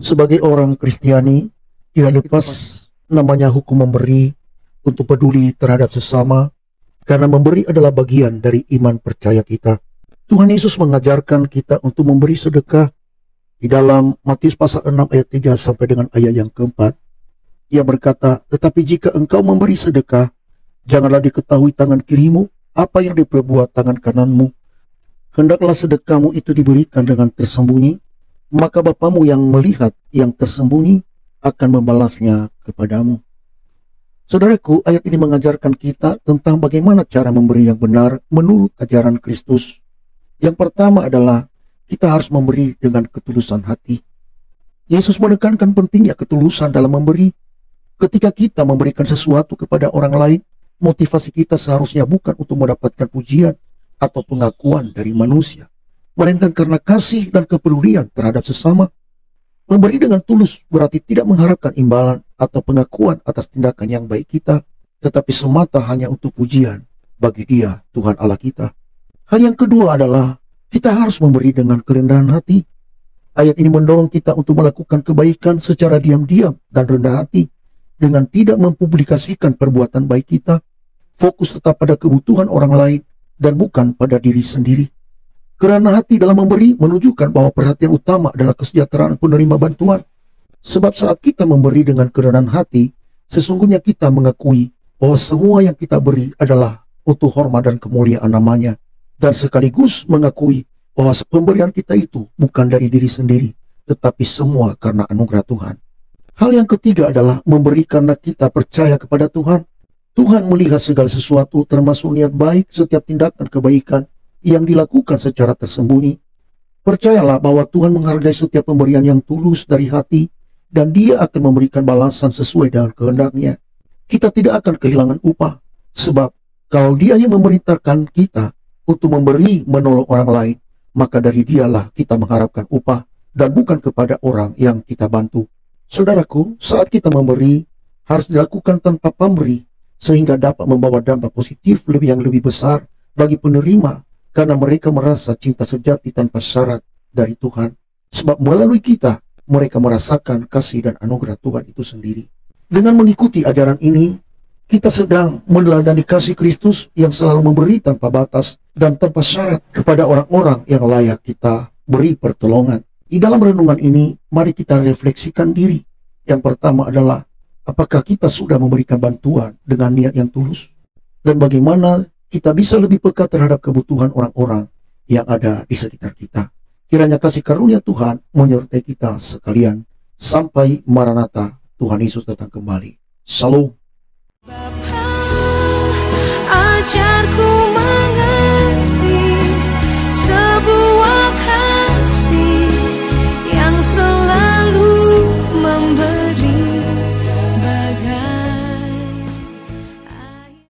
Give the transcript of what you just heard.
Sebagai orang Kristiani, tidak lepas namanya hukum memberi untuk peduli terhadap sesama, karena memberi adalah bagian dari iman percaya kita. Tuhan Yesus mengajarkan kita untuk memberi sedekah di dalam Matius pasal 6 ayat 3 sampai dengan ayat yang keempat. Ia berkata, "Tetapi jika engkau memberi sedekah, janganlah diketahui tangan kirimu apa yang diperbuat tangan kananmu. Hendaklah sedekahmu itu diberikan dengan tersembunyi, maka Bapamu yang melihat yang tersembunyi akan membalasnya kepadamu." Saudaraku, ayat ini mengajarkan kita tentang bagaimana cara memberi yang benar menurut ajaran Kristus. Yang pertama adalah kita harus memberi dengan ketulusan hati. Yesus menekankan pentingnya ketulusan dalam memberi. Ketika kita memberikan sesuatu kepada orang lain, motivasi kita seharusnya bukan untuk mendapatkan pujian atau pengakuan dari manusia, melainkan karena kasih dan kepedulian terhadap sesama. Memberi dengan tulus berarti tidak mengharapkan imbalan atau pengakuan atas tindakan yang baik kita, tetapi semata hanya untuk pujian bagi Dia, Tuhan Allah kita. Hal yang kedua adalah kita harus memberi dengan kerendahan hati. Ayat ini mendorong kita untuk melakukan kebaikan secara diam-diam dan rendah hati, dengan tidak mempublikasikan perbuatan baik kita. Fokus tetap pada kebutuhan orang lain dan bukan pada diri sendiri. Kerana hati dalam memberi menunjukkan bahwa perhatian utama adalah kesejahteraan penerima bantuan. Sebab saat kita memberi dengan kerendahan hati, sesungguhnya kita mengakui bahwa semua yang kita beri adalah untuk hormat dan kemuliaan namanya, dan sekaligus mengakui bahwa pemberian kita itu bukan dari diri sendiri, tetapi semua karena anugerah Tuhan. Hal yang ketiga adalah memberi karena kita percaya kepada Tuhan. Tuhan melihat segala sesuatu, termasuk niat baik, setiap tindakan kebaikan yang dilakukan secara tersembunyi. Percayalah bahwa Tuhan menghargai setiap pemberian yang tulus dari hati, dan Dia akan memberikan balasan sesuai dengan kehendak-Nya. Kita tidak akan kehilangan upah, sebab kalau Dia yang memerintahkan kita untuk memberi menolong orang lain, maka dari Dialah kita mengharapkan upah, dan bukan kepada orang yang kita bantu. Saudaraku, saat kita memberi, harus dilakukan tanpa pamberi, sehingga dapat membawa dampak positif yang lebih besar bagi penerima, karena mereka merasa cinta sejati tanpa syarat dari Tuhan. Sebab melalui kita, mereka merasakan kasih dan anugerah Tuhan itu sendiri. Dengan mengikuti ajaran ini, kita sedang meneladani kasih Kristus yang selalu memberi tanpa batas dan tanpa syarat kepada orang-orang yang layak kita beri pertolongan. Di dalam renungan ini, mari kita refleksikan diri. Yang pertama adalah, apakah kita sudah memberikan bantuan dengan niat yang tulus? Dan bagaimana kita bisa lebih peka terhadap kebutuhan orang-orang yang ada di sekitar kita? Kiranya kasih karunia Tuhan menyertai kita sekalian. Sampai Maranatha, Tuhan Yesus datang kembali. Shalom. Bapa, ajarku